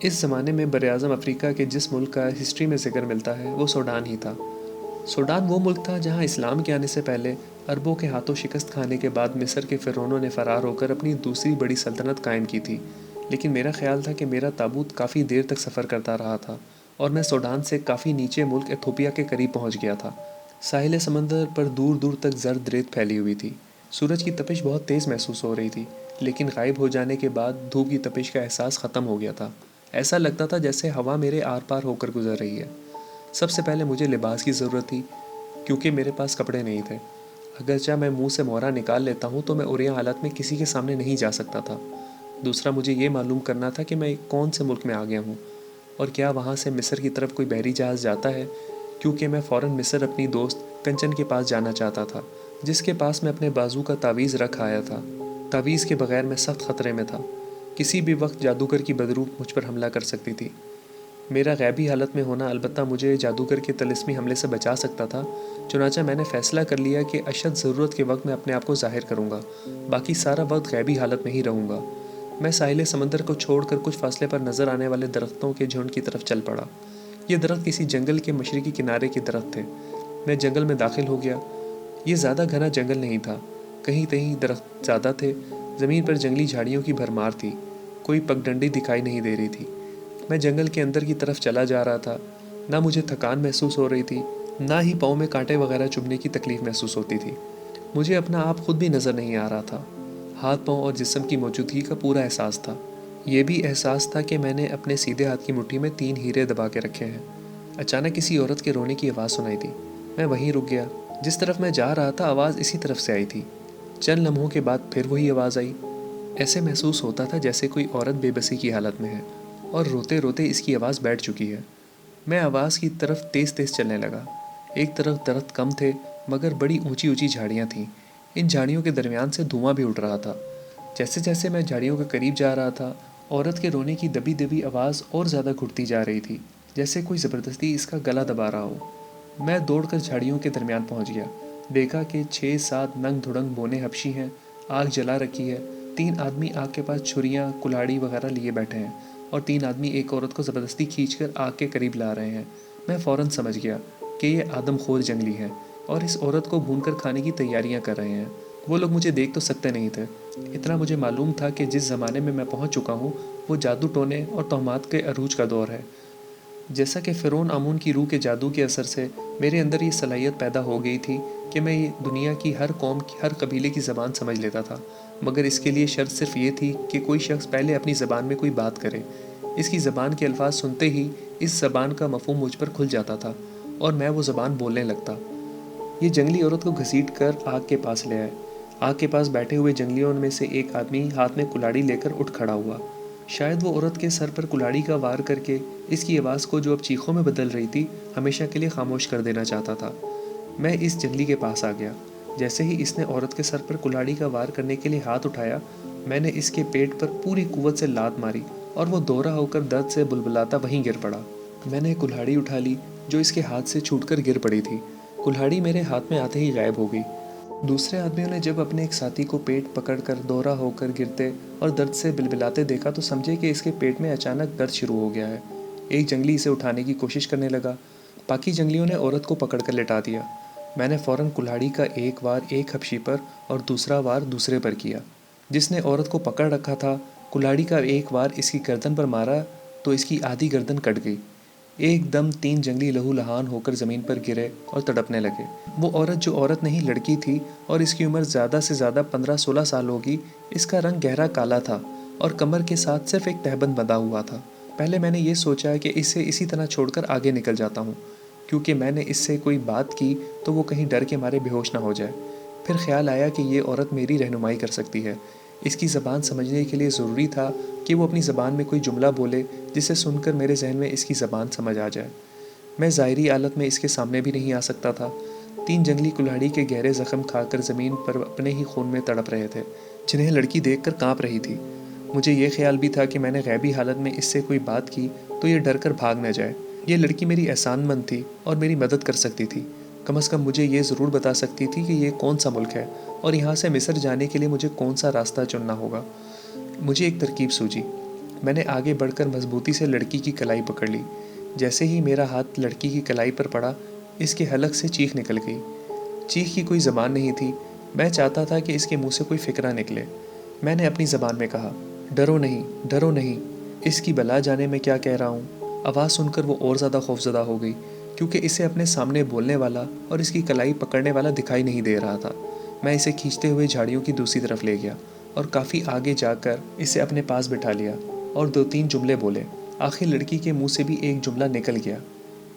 اس زمانے میں براعظم افریقہ کے جس ملک کا ہسٹری میں ذکر ملتا ہے وہ سوڈان ہی تھا۔ سوڈان وہ ملک تھا جہاں اسلام کے آنے سے پہلے عربوں کے ہاتھوں شکست کھانے کے بعد مصر کے فرعونوں نے فرار ہو کر اپنی دوسری بڑی سلطنت قائم کی تھی۔ لیکن میرا خیال تھا کہ میرا تابوت کافی دیر تک سفر کرتا رہا تھا اور میں سوڈان سے کافی نیچے ملک ایتھوپیا کے قریب پہنچ گیا تھا۔ ساحل سمندر پر دور دور تک زرد ریت پھیلی ہوئی تھی۔ سورج کی تپش بہت تیز محسوس ہو رہی تھی، لیکن غائب ہو جانے کے بعد دھوپ کی تپش کا احساس ختم ہو گیا تھا۔ ایسا لگتا تھا جیسے ہوا میرے آر پار ہو کر گزر رہی ہے۔ سب سے پہلے مجھے لباس کی ضرورت تھی، کیونکہ میرے پاس کپڑے نہیں تھے۔ اگرچہ میں منہ سے مہرا نکال لیتا ہوں تو میں عریاں حالت میں کسی کے سامنے نہیں جا سکتا تھا۔ دوسرا، مجھے یہ معلوم کرنا تھا کہ میں کون سے ملک میں آ گیا ہوں اور کیا وہاں سے مصر کی طرف کوئی بحری جہاز جاتا ہے، کیونکہ میں فوراً مصر اپنی دوست کنچن کے پاس جانا چاہتا تھا، جس کے پاس میں اپنے بازو کا تعویذ رکھ آیا تھا۔ تعویذ کے بغیر میں سخت خطرے میں تھا، کسی بھی وقت جادوگر کی بدروح مجھ پر حملہ کر سکتی تھی۔ میرا غیبی حالت میں ہونا البتہ مجھے جادوگر کے طلسمی حملے سے بچا سکتا تھا، چنانچہ میں نے فیصلہ کر لیا کہ اشد ضرورت کے وقت میں اپنے آپ کو ظاہر کروں گا، باقی سارا وقت غیبی حالت میں ہی رہوں گا۔ میں ساحل سمندر کو چھوڑ کر کچھ فاصلے پر نظر آنے والے درختوں کے جھنڈ کی طرف چل پڑا۔ یہ درخت کسی جنگل کے مشرقی کنارے کے درخت تھے۔ میں جنگل میں داخل ہو گیا۔ یہ زیادہ گھنا جنگل نہیں تھا، کہیں کہیں درخت زیادہ تھے، زمین پر جنگلی جھاڑیوں کی بھرمار تھی، کوئی پگڈنڈی دکھائی نہیں دے رہی تھی۔ میں جنگل کے اندر کی طرف چلا جا رہا تھا، نہ مجھے تھکان محسوس ہو رہی تھی، نہ ہی پاؤں میں کانٹے وغیرہ چبھنے کی تکلیف محسوس ہوتی تھی۔ مجھے اپنا آپ خود بھی نظر نہیں آ رہا تھا۔ ہاتھ پاؤں اور جسم کی موجودگی کا پورا احساس تھا۔ یہ بھی احساس تھا کہ میں نے اپنے سیدھے ہاتھ کی مٹھی میں 3 ہیرے دبا کے رکھے ہیں۔ اچانک کسی عورت کے رونے کی آواز سنائی دی۔ میں وہیں رک گیا۔ جس طرف میں جا رہا تھا آواز اسی طرف سے آئی تھی۔ چند لمحوں کے بعد پھر وہی آواز آئی۔ ایسے محسوس ہوتا تھا جیسے کوئی عورت بے بسی کی حالت میں ہے اور روتے روتے اس کی آواز بیٹھ چکی ہے۔ میں آواز کی طرف تیز تیز چلنے لگا۔ ایک طرف درخت کم تھے مگر بڑی اونچی اونچی جھاڑیاں تھیں۔ ان جھاڑیوں کے درمیان سے دھواں بھی اٹھ رہا تھا۔ جیسے جیسے میں جھاڑیوں کے قریب جا رہا تھا، عورت کے رونے کی دبی دبی آواز اور زیادہ گھٹتی جا رہی تھی، جیسے کوئی زبردستی اس کا گلا دبا رہا ہو۔ میں دوڑ کر جھاڑیوں کے درمیان پہنچ گیا۔ دیکھا کہ 6-7 ننگ دھڑنگ بونے حبشی ہیں، آگ جلا رکھی ہے۔ 3 آدمی آگ کے پاس چھریاں، کلاڑی وغیرہ لیے بیٹھے ہیں اور 3 آدمی ایک عورت کو زبردستی کھینچ کر آگ کے قریب لا رہے ہیں۔ میں فوراً سمجھ گیا کہ یہ آدم خور جنگلی ہیں اور اس عورت کو بھون کر کھانے کی تیاریاں کر رہے ہیں۔ وہ لوگ مجھے دیکھ تو سکتے نہیں تھے۔ اتنا مجھے معلوم تھا کہ جس زمانے میں پہنچ چکا ہوں وہ جادو ٹونے اور تہمات کے عروج کا دور ہے۔ جیسا کہ فرعون آمون کی روح کے جادو کے اثر سے میرے اندر یہ صلاحیت پیدا ہو گئی تھی کہ میں دنیا کی ہر قوم کی ہر قبیلے کی زبان سمجھ لیتا تھا، مگر اس کے لیے شرط صرف یہ تھی کہ کوئی شخص پہلے اپنی زبان میں کوئی بات کرے۔ اس کی زبان کے الفاظ سنتے ہی اس زبان کا مفہوم مجھ پر کھل جاتا تھا اور میں وہ زبان بولنے لگتا۔ یہ جنگلی عورت کو گھسیٹ کر آگ کے پاس لے آئے۔ آگ کے پاس بیٹھے ہوئے جنگلیوں میں سے ایک آدمی ہاتھ میں کلاڑی لے کر اٹھ کھڑا ہوا۔ شاید وہ عورت کے سر پر کلاڑی کا وار کر کے اس کی آواز کو، جو اب چیخوں میں بدل رہی تھی، ہمیشہ کے لیے خاموش کر دینا چاہتا تھا۔ میں اس جنگلی کے پاس آ گیا۔ جیسے ہی اس نے عورت کے سر پر کلاڑی کا وار کرنے کے لیے ہاتھ اٹھایا، میں نے اس کے پیٹ پر پوری قوت سے لات ماری اور وہ دوہرا ہو کر درد سے بلبلاتا وہیں گر پڑا۔ میں نے کلاڑی اٹھا لی جو اس کے ہاتھ سے چھوٹ کر گر پڑی تھی۔ کلاڑی میرے ہاتھ میں آتے ہی غائب ہو گئی۔ دوسرے آدمیوں نے جب اپنے ایک ساتھی کو پیٹ پکڑ کر دوہرا ہو کر گرتے اور درد سے بلبلاتے دیکھا تو سمجھے کہ اس کے پیٹ میں اچانک درد شروع ہو گیا ہے۔ ایک جنگلی اسے اٹھانے کی کوشش کرنے لگا۔ باقی جنگلیوں نے عورت کو پکڑ کر لٹا دیا۔ میں نے فوراً کلاڑی کا ایک وار ایک حبشی پر اور دوسرا وار دوسرے پر کیا۔ جس نے عورت کو پکڑ رکھا تھا، کلاڑی کا ایک وار اس کی گردن پر مارا تو اس کی آدھی گردن کٹ گئی۔ ایک دم 3 جنگلی لہو لہان ہو کر زمین پر گرے اور تڑپنے لگے۔ وہ عورت جو عورت نہیں لڑکی تھی اور اس کی عمر زیادہ سے زیادہ 15-16 سال ہوگی، اس کا رنگ گہرا کالا تھا اور کمر کے ساتھ صرف ایک تہبند بندھا ہوا تھا۔ پہلے میں نے یہ سوچا کہ اسے اسی طرح چھوڑ کر آگے نکل جاتا ہوں، کیونکہ میں نے اس سے کوئی بات کی تو وہ کہیں ڈر کے مارے بے ہوش نہ ہو جائے۔ پھر خیال آیا کہ یہ عورت میری رہنمائی کر سکتی ہے۔ اس کی زبان سمجھنے کے لیے ضروری تھا کہ وہ اپنی زبان میں کوئی جملہ بولے جسے سن کر میرے ذہن میں اس کی زبان سمجھ آ جائے۔ میں ظاہری حالت میں اس کے سامنے بھی نہیں آ سکتا تھا۔ 3 جنگلی کلاڑی کے گہرے زخم کھا کر زمین پر اپنے ہی خون میں تڑپ رہے تھے، جنہیں لڑکی دیکھ کر کانپ رہی تھی۔ مجھے یہ خیال بھی تھا کہ میں نے غیبی حالت میں اس سے کوئی بات کی تو یہ ڈر کر بھاگ نہ جائے۔ یہ لڑکی میری احسان مند تھی اور میری مدد کر سکتی تھی۔ کم از کم مجھے یہ ضرور بتا سکتی تھی کہ یہ کون سا ملک ہے اور یہاں سے مصر جانے کے لیے مجھے کون سا راستہ چننا ہوگا۔ مجھے ایک ترکیب سوجھی۔ میں نے آگے بڑھ کر مضبوطی سے لڑکی کی کلائی پکڑ لی۔ جیسے ہی میرا ہاتھ لڑکی کی کلائی پر پڑا، اس کے حلق سے چیخ نکل گئی۔ چیخ کی کوئی زبان نہیں تھی۔ میں چاہتا تھا کہ اس کے منہ سے کوئی فقرہ نکلے۔ میں نے اپنی زبان میں کہا، ڈرو نہیں، ڈرو نہیں۔ اس کی بلا جانے میں کیا کہہ رہا ہوں۔ آواز سن کر وہ اور زیادہ خوفزدہ ہو گئی، کیونکہ اسے اپنے سامنے بولنے والا اور اس کی کلائی پکڑنے والا دکھائی نہیں دے رہا تھا۔ میں اسے کھینچتے ہوئے جھاڑیوں کی دوسری طرف لے گیا اور کافی آگے جا کر اسے اپنے پاس بٹھا لیا اور 2-3 جملے بولے۔ آخر لڑکی کے منہ سے بھی ایک جملہ نکل گیا۔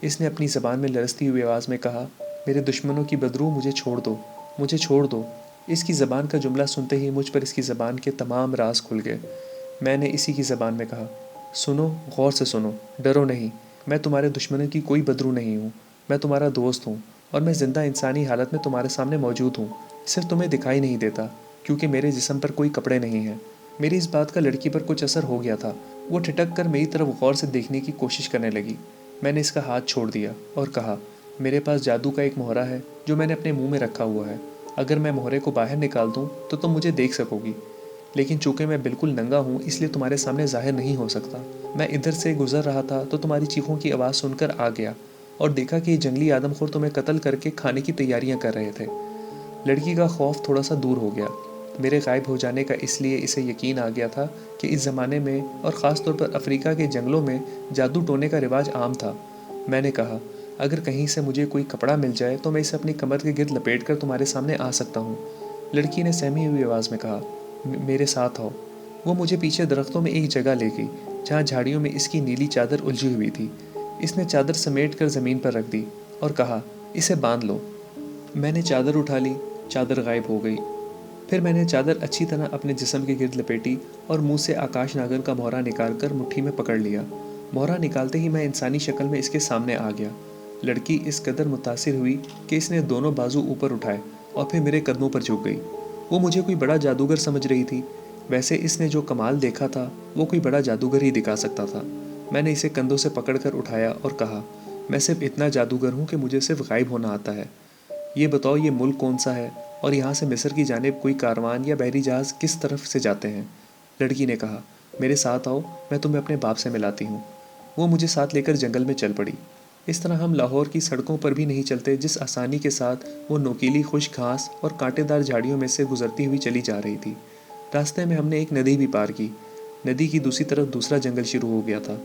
اس نے اپنی زبان میں لرزتی ہوئی آواز میں کہا، میرے دشمنوں کی بدرو، مجھے چھوڑ دو، مجھے چھوڑ دو۔ اس کی زبان کا جملہ سنتے ہی مجھ پر اس کی زبان کے تمام راز کھل گئے۔ میں نے اسی کی زبان میں کہا، سنو، غور سے سنو، ڈرو نہیں۔ میں تمہارے دشمنوں کی کوئی بدرو نہیں ہوں۔ میں تمہارا دوست ہوں اور میں زندہ انسانی حالت میں تمہارے سامنے موجود ہوں، صرف تمہیں دکھائی نہیں دیتا کیونکہ میرے جسم پر کوئی کپڑے نہیں ہیں۔ میری اس بات کا لڑکی پر کچھ اثر ہو گیا تھا۔ وہ ٹھٹک کر میری طرف غور سے دیکھنے کی کوشش کرنے لگی۔ میں نے اس کا ہاتھ چھوڑ دیا اور کہا، میرے پاس جادو کا ایک مہرہ ہے جو میں نے اپنے منہ میں رکھا ہوا ہے۔ اگر میں مہرے کو باہر نکال دوں تو تم مجھے دیکھ سکو گی، لیکن چونکہ میں بالکل ننگا ہوں اس لیے تمہارے سامنے ظاہر نہیں ہو سکتا۔ میں ادھر سے گزر رہا تھا تو تمہاری چیخوں کی آواز سن کر آ گیا اور دیکھا کہ یہ جنگلی آدم خور تمہیں قتل کر کے کھانے کی تیاریاں کر رہے تھے۔ لڑکی کا خوف تھوڑا سا دور ہو گیا۔ میرے غائب ہو جانے کا اس لیے اسے یقین آ گیا تھا کہ اس زمانے میں اور خاص طور پر افریقہ کے جنگلوں میں جادو ٹونے کا رواج عام تھا۔ میں نے کہا، اگر کہیں سے مجھے کوئی کپڑا مل جائے تو میں اسے اپنی کمر کے گرد لپیٹ کر تمہارے سامنے آ سکتا ہوں۔ لڑکی نے سہمی ہوئی آواز میں کہا، میرے ساتھ آؤ۔ وہ مجھے پیچھے درختوں میں ایک جگہ لے گئی جہاں جھاڑیوں میں اس کی نیلی چادر الجھی ہوئی تھی۔ اس نے چادر سمیٹ کر زمین پر رکھ دی اور کہا، اسے باندھ لو۔ میں نے چادر اٹھا لی، چادر غائب ہو گئی۔ پھر میں نے چادر اچھی طرح اپنے جسم کے گرد لپیٹی اور منہ سے آکاش ناگر کا مہرہ نکال کر مٹھی میں پکڑ لیا۔ مہرہ نکالتے ہی میں انسانی شکل میں اس کے سامنے آ گیا۔ لڑکی اس قدر متاثر ہوئی کہ اس نے دونوں بازو اوپر اٹھائے اور پھر میرے قدموں پر جھک گئی۔ وہ مجھے کوئی بڑا جادوگر سمجھ رہی تھی۔ ویسے اس نے جو کمال دیکھا تھا وہ کوئی بڑا جادوگر ہی دکھا سکتا تھا۔ میں نے اسے کندھوں سے پکڑ کر اٹھایا اور کہا، میں صرف اتنا جادوگر ہوں کہ مجھے صرف غائب ہونا آتا ہے۔ یہ بتاؤ، یہ ملک کون سا ہے اور یہاں سے مصر کی جانب کوئی کاروان یا بحری جہاز کس طرف سے جاتے ہیں؟ لڑکی نے کہا، میرے ساتھ آؤ، میں تمہیں اپنے باپ سے ملاتی ہوں۔ وہ مجھے ساتھ لے کر جنگل میں چل پڑی۔ اس طرح ہم لاہور کی سڑکوں پر بھی نہیں چلتے جس آسانی کے ساتھ وہ نوکیلی خشک گھاس اور کانٹے دار جھاڑیوں میں سے گزرتی ہوئی چلی جا رہی تھی۔ راستے میں ہم نے ایک ندی بھی پار کی۔ ندی کی دوسری طرف دوسرا جنگل شروع ہو گیا تھا۔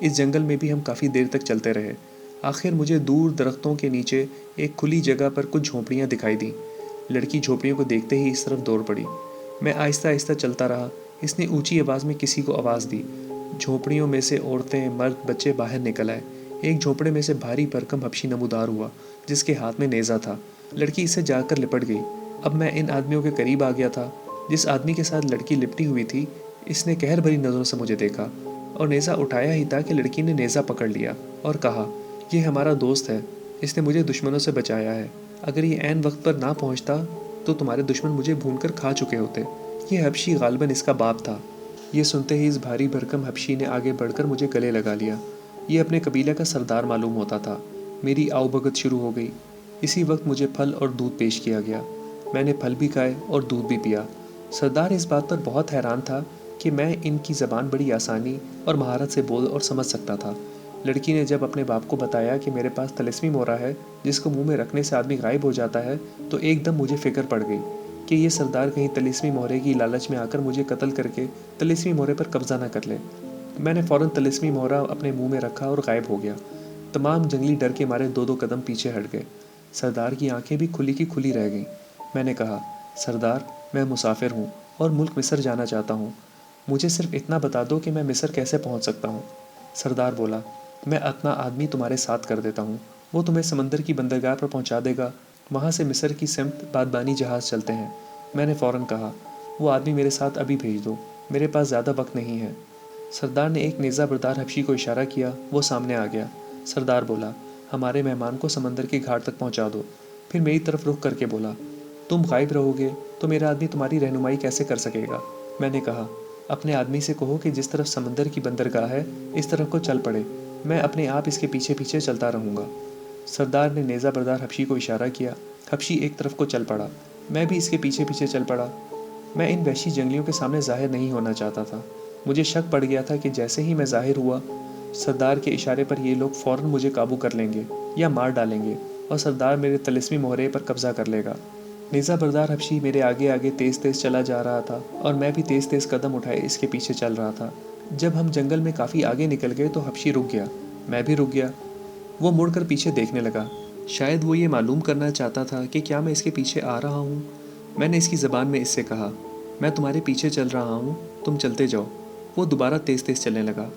اس جنگل میں بھی ہم کافی دیر تک چلتے رہے۔ آخر مجھے دور درختوں کے نیچے ایک کھلی جگہ پر کچھ جھونپڑیاں دکھائی دیں۔ لڑکی جھونپڑیوں کو دیکھتے ہی اس طرف دوڑ پڑی۔ میں آہستہ آہستہ چلتا رہا۔ اس نے اونچی آواز میں کسی کو آواز دی۔ جھونپڑیوں میں سے عورتیں، مرد، بچے باہر نکل آئے۔ ایک جھونپڑے میں سے بھاری بھرکم حبشی نمودار ہوا جس کے ہاتھ میں نیزہ تھا۔ لڑکی اس سے جا کر لپٹ گئی۔ اب میں ان آدمیوں کے قریب آ گیا تھا۔ جس آدمی کے ساتھ لڑکی لپٹی ہوئی تھی اس نے قہر بھری نظروں سے مجھے دیکھا اور نیزہ اٹھایا ہی تھا کہ لڑکی نے نیزہ پکڑ لیا اور کہا، یہ ہمارا دوست ہے، اس نے مجھے دشمنوں سے بچایا ہے۔ اگر یہ عین وقت پر نہ پہنچتا تو تمہارے دشمن مجھے بھون کر کھا چکے ہوتے۔ یہ حبشی غالباً اس کا باپ تھا۔ یہ سنتے ہی اس بھاری بھرکم حبشی نے آگے بڑھ کر مجھے گلے لگا لیا۔ یہ اپنے قبیلے کا سردار معلوم ہوتا تھا۔ میری آؤ بھگت شروع ہو گئی۔ اسی وقت مجھے پھل اور دودھ پیش کیا گیا۔ میں نے پھل بھی کھائے اور دودھ بھی پیا۔ سردار اس بات پر بہت حیران تھا کہ میں ان کی زبان بڑی آسانی اور مہارت سے بول اور سمجھ سکتا تھا۔ لڑکی نے جب اپنے باپ کو بتایا کہ میرے پاس طلسمی مہرہ ہے جس کو منہ میں رکھنے سے آدمی غائب ہو جاتا ہے تو ایک دم مجھے فکر پڑ گئی کہ یہ سردار کہیں طلسمی مہرے کی لالچ میں آ کر مجھے قتل کر کے طلسمی مہرے پر قبضہ نہ کر لے۔ میں نے فوراً طلسمی مہرہ اپنے منہ میں رکھا اور غائب ہو گیا۔ تمام جنگلی ڈر کے مارے 2-2 قدم پیچھے ہٹ گئے۔ سردار کی آنکھیں بھی کھلی کی کھلی رہ گئیں۔ میں نے کہا، سردار، میں مسافر ہوں اور ملک مصر جانا چاہتا ہوں۔ مجھے صرف اتنا بتا دو کہ میں مصر کیسے پہنچ سکتا ہوں۔ سردار بولا، میں اپنا آدمی تمہارے ساتھ کر دیتا ہوں، وہ تمہیں سمندر کی بندرگاہ پر پہنچا دے گا۔ وہاں سے مصر کی سمت بادبانی جہاز چلتے ہیں۔ میں نے فوراً کہا، وہ آدمی میرے ساتھ ابھی بھیج دو، میرے پاس زیادہ وقت نہیں ہے۔ سردار نے ایک نیزہ بردار حبشی کو اشارہ کیا، وہ سامنے آ گیا۔ سردار بولا، ہمارے مہمان کو سمندر کے گھاٹ تک پہنچا دو۔ پھر میری طرف رخ کر کے بولا، تم غائب رہو گے تو میرا آدمی تمہاری رہنمائی کیسے کر سکے گا؟ میں نے کہا، اپنے آدمی سے کہو کہ جس طرف سمندر کی بندرگاہ ہے اس طرف کو چل پڑے، میں اپنے آپ اس کے پیچھے پیچھے چلتا رہوں گا۔ سردار نے نیزہ بردار حبشی کو اشارہ کیا۔ حبشی ایک طرف کو چل پڑا، میں بھی اس کے پیچھے پیچھے چل پڑا۔ میں ان وحشی جنگلیوں کے سامنے ظاہر نہیں ہونا چاہتا تھا۔ مجھے شک پڑ گیا تھا کہ جیسے ہی میں ظاہر ہوا سردار کے اشارے پر یہ لوگ فوراً مجھے قابو کر لیں گے یا مار ڈالیں گے اور سردار میرے طلسمی مہرے پر قبضہ کر لے گا۔ نیزہ بردار حبشی میرے آگے آگے تیز تیز چلا جا رہا تھا اور میں بھی تیز تیز قدم اٹھائے اس کے پیچھے چل رہا تھا۔ جب ہم جنگل میں کافی آگے نکل گئے تو حبشی رک گیا، میں بھی رک گیا۔ وہ مڑ کر پیچھے دیکھنے لگا، شاید وہ یہ معلوم کرنا چاہتا تھا کہ کیا میں اس کے پیچھے آ رہا ہوں۔ میں نے اس کی زبان میں اس سے کہا، میں تمہارے پیچھے چل رہا ہوں، تم چلتے جاؤ۔ وہ دوبارہ تیز تیز چلنے لگا۔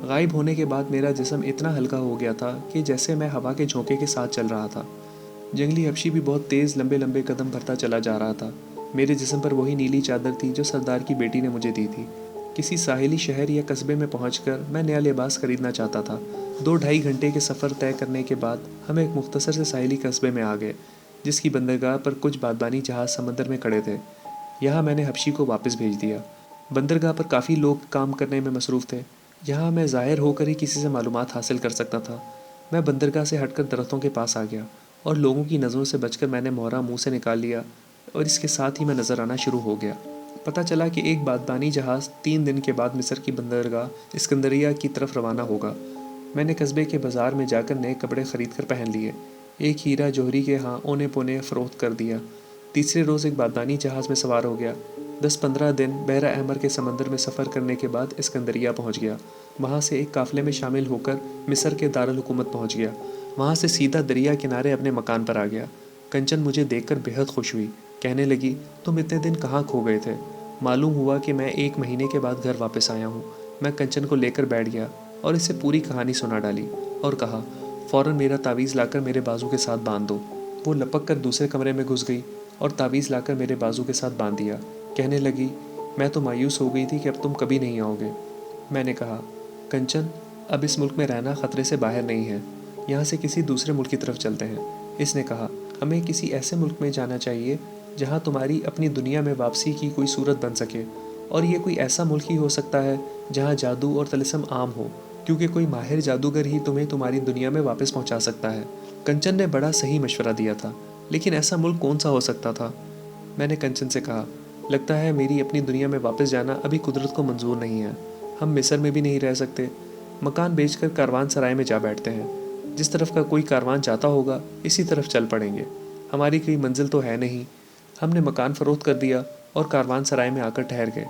غائب ہونے کے بعد میرا جسم اتنا ہلکا ہو گیا تھا کہ جیسے میں ہوا کے جھونکے کے ساتھ چل رہا تھا۔ جنگلی حبشی بھی بہت تیز لمبے لمبے قدم بھرتا چلا جا رہا تھا۔ میرے جسم پر وہی نیلی چادر تھی جو سردار کی بیٹی نے مجھے دی تھی۔ کسی ساحلی شہر یا قصبے میں پہنچ کر میں نیا لباس خریدنا چاہتا تھا۔ 2-2.5 گھنٹے کے سفر طے کرنے کے بعد ہم ایک مختصر سے ساحلی قصبے میں آ گئے جس کی بندرگاہ پر کچھ بادبانی جہاز سمندر میں کھڑے تھے۔ یہاں میں نے حبشی کو واپس بھیج دیا۔ بندرگاہ پر کافی لوگ کام کرنے میں مصروف تھے۔ یہاں میں ظاہر ہو کر ہی کسی سے معلومات حاصل کر سکتا تھا۔ میں بندرگاہ سے ہٹ کر درختوں کے پاس آ گیا اور لوگوں کی نظروں سے بچ کر میں نے مہرہ منہ سے نکال لیا اور اس کے ساتھ ہی میں نظر آنا شروع ہو گیا۔ پتہ چلا کہ ایک بادبانی جہاز 3 دن کے بعد مصر کی بندرگاہ اسکندریہ کی طرف روانہ ہوگا۔ میں نے قصبے کے بازار میں جا کر نئے کپڑے خرید کر پہن لیے۔ ایک ہیرا جوہری کے ہاں اونے پونے فروخت کر دیا۔ تیسرے روز ایک بادبانی جہاز میں سوار ہو گیا۔ 10-15 دن بحر احمر کے سمندر میں سفر کرنے کے بعد اسکندریہ پہنچ گیا۔ وہاں سے ایک قافلے میں شامل ہو کر مصر کے دارالحکومت پہنچ گیا۔ وہاں سے سیدھا دریا کنارے اپنے مکان پر آ گیا۔ کنچن مجھے دیکھ کر بے حد خوش ہوئی، کہنے لگی، تم اتنے دن کہاں کھو گئے تھے؟ معلوم ہوا کہ میں 1 مہینے کے بعد گھر واپس آیا ہوں۔ میں کنچن کو لے کر بیٹھ گیا اور اسے پوری کہانی سنا ڈالی اور کہا، فوراً میرا تعویذ لا کر میرے بازو کے ساتھ باندھ دو۔ وہ لپک کر دوسرے کمرے میں گھس گئی اور تعویذ لا کر میرے بازو کے ساتھ باندھ دیا۔ کہنے لگی، میں تو مایوس ہو گئی تھی کہ اب تم کبھی نہیں آؤ گے۔ میں نے کہا، کنچن، اب اس ملک میں رہنا خطرے سے باہر نہیں ہے، یہاں سے کسی دوسرے ملک کی طرف چلتے ہیں۔ اس نے کہا، ہمیں کسی ایسے ملک میں جانا چاہیے جہاں تمہاری اپنی دنیا میں واپسی کی کوئی صورت بن سکے، اور یہ کوئی ایسا ملک ہی ہو سکتا ہے جہاں جادو اور طلسم عام ہو، کیونکہ کوئی ماہر جادوگر ہی تمہیں تمہاری دنیا میں واپس پہنچا سکتا ہے۔ کنچن نے بڑا صحیح مشورہ دیا تھا، لیکن ایسا ملک کون سا ہو سکتا تھا؟ میں نے کنچن سے کہا، لگتا ہے میری اپنی دنیا میں واپس جانا ابھی قدرت کو منظور نہیں ہے۔ ہم مصر میں بھی نہیں رہ سکتے۔ مکان بیچ کر کاروان سرائے میں جا بیٹھتے ہیں۔ جس طرف کا کوئی کاروان جاتا ہوگا اسی طرف چل پڑیں گے۔ ہماری کوئی منزل تو ہے نہیں۔ ہم نے مکان فروخت کر دیا اور کاروان سرائے میں آ کر ٹھہر گئے۔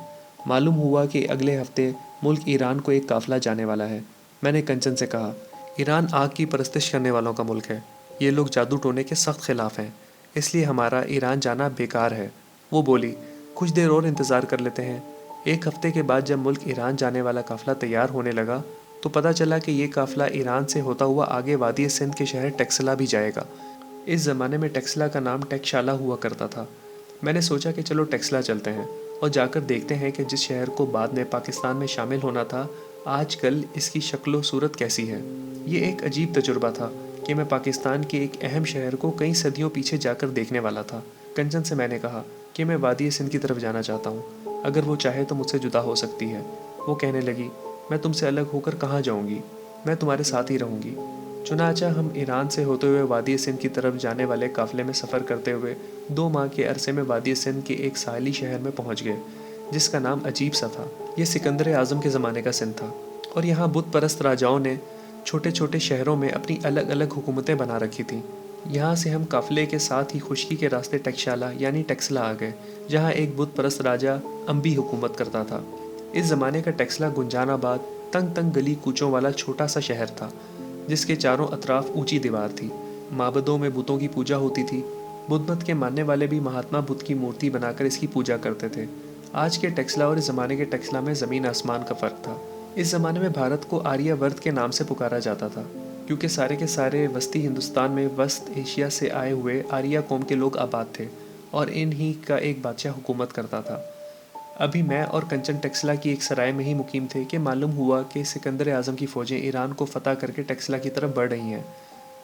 معلوم ہوا کہ اگلے ہفتے ملک ایران کو ایک قافلہ جانے والا ہے۔ میں نے کنچن سے کہا، ایران آگ کی پرستش کرنے والوں کا ملک ہے۔ یہ لوگ جادو ٹونے کے سخت خلاف ہیں، اس لیے ہمارا ایران جانا بیکار ہے۔ وہ بولی، کچھ دیر اور انتظار کر لیتے ہیں۔ 1 ہفتے کے بعد جب ملک ایران جانے والا قافلہ تیار ہونے لگا تو پتہ چلا کہ یہ قافلہ ایران سے ہوتا ہوا آگے وادی سندھ کے شہر ٹیکسلا بھی جائے گا۔ اس زمانے میں ٹیکسلا کا نام ٹیکشالا ہوا کرتا تھا۔ میں نے سوچا کہ چلو ٹیکسلا چلتے ہیں اور جا کر دیکھتے ہیں کہ جس شہر کو بعد میں پاکستان میں شامل ہونا تھا، آج کل اس کی شکل و صورت کیسی ہے۔ یہ ایک عجیب تجربہ تھا کہ میں پاکستان کے ایک اہم شہر کو کئی صدیوں پیچھے جا کر دیکھنے والا تھا۔ کنچن سے میں نے کہا کہ میں وادی سندھ کی طرف جانا چاہتا ہوں، اگر وہ چاہے تو مجھ سے جدا ہو سکتی ہے۔ وہ کہنے لگی، میں تم سے الگ ہو کر کہاں جاؤں گی، میں تمہارے ساتھ ہی رہوں گی۔ چنانچہ ہم ایران سے ہوتے ہوئے وادی سندھ کی طرف جانے والے قافلے میں سفر کرتے ہوئے 2 ماہ کے عرصے میں وادی سندھ کے ایک ساحلی شہر میں پہنچ گئے جس کا نام عجیب سا تھا۔ یہ سکندر اعظم کے زمانے کا سندھ تھا اور یہاں بت پرست راجاؤں نے چھوٹے چھوٹے شہروں میں اپنی الگ الگ حکومتیں بنا رکھی تھیں۔ یہاں سے ہم قافلے کے ساتھ ہی خشکی کے راستے ٹیکشالا یعنی ٹیکسلا آ گئے، جہاں ایک بت پرست راجا امبی حکومت کرتا تھا۔ اس زمانے کا ٹیکسلا گنجان آباد تنگ تنگ گلی کوچوں والا چھوٹا سا شہر تھا جس کے چاروں اطراف اونچی دیوار تھی۔ معبدوں میں بتوں کی پوجا ہوتی تھی۔ بدھ مت کے ماننے والے بھی مہاتما بدھ کی مورتی بنا کر اس کی پوجا کرتے تھے۔ آج کے ٹیکسلا اور اس زمانے کے ٹیکسلا میں زمین آسمان کا فرق تھا۔ اس زمانے میں بھارت کو آریہ ورت کے نام سے پکارا جاتا تھا، کیونکہ سارے کے سارے وسطی ہندوستان میں وسط ایشیا سے آئے ہوئے آریہ قوم کے لوگ آباد تھے اور انہی کا ایک بادشاہ حکومت کرتا تھا۔ ابھی میں اور کنچن ٹیکسلا کی ایک سرائے میں ہی مقیم تھے کہ معلوم ہوا کہ سکندر اعظم کی فوجیں ایران کو فتح کر کے ٹیکسلا کی طرف بڑھ رہی ہیں۔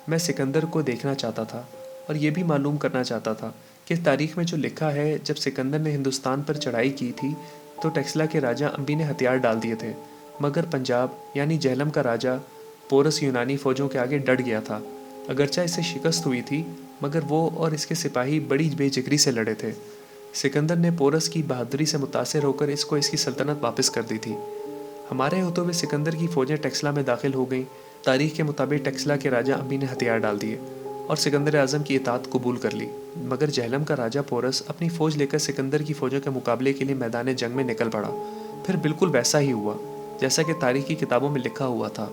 میں سکندر کو دیکھنا چاہتا تھا اور یہ بھی معلوم کرنا چاہتا تھا کہ تاریخ میں جو لکھا ہے جب سکندر نے ہندوستان پر چڑھائی کی تھی تو ٹیکسلا کے راجا امبی نے ہتھیار ڈال دیے تھے، مگر پنجاب یعنی جہلم کا راجا پورس یونانی فوجوں کے آگے ڈٹ گیا تھا۔ اگرچہ اسے شکست ہوئی تھی مگر وہ اور اس کے سپاہی بڑی بے جگری سے لڑے تھے۔ سکندر نے پورس کی بہادری سے متاثر ہو کر اس کو اس کی سلطنت واپس کر دی تھی۔ ہمارے ہوتے ہوئے سکندر کی فوجیں ٹیکسلا میں داخل ہو گئیں۔ تاریخ کے مطابق ٹیکسلا کے راجہ امی نے ہتھیار ڈال دیے اور سکندر اعظم کی اطاعت قبول کر لی، مگر جہلم کا راجہ پورس اپنی فوج لے کر سکندر کی فوجوں کے مقابلے کے لیے میدان جنگ میں نکل پڑا۔ پھر بالکل ویسا ہی ہوا جیسا کہ تاریخ کی کتابوں میں لکھا ہوا تھا۔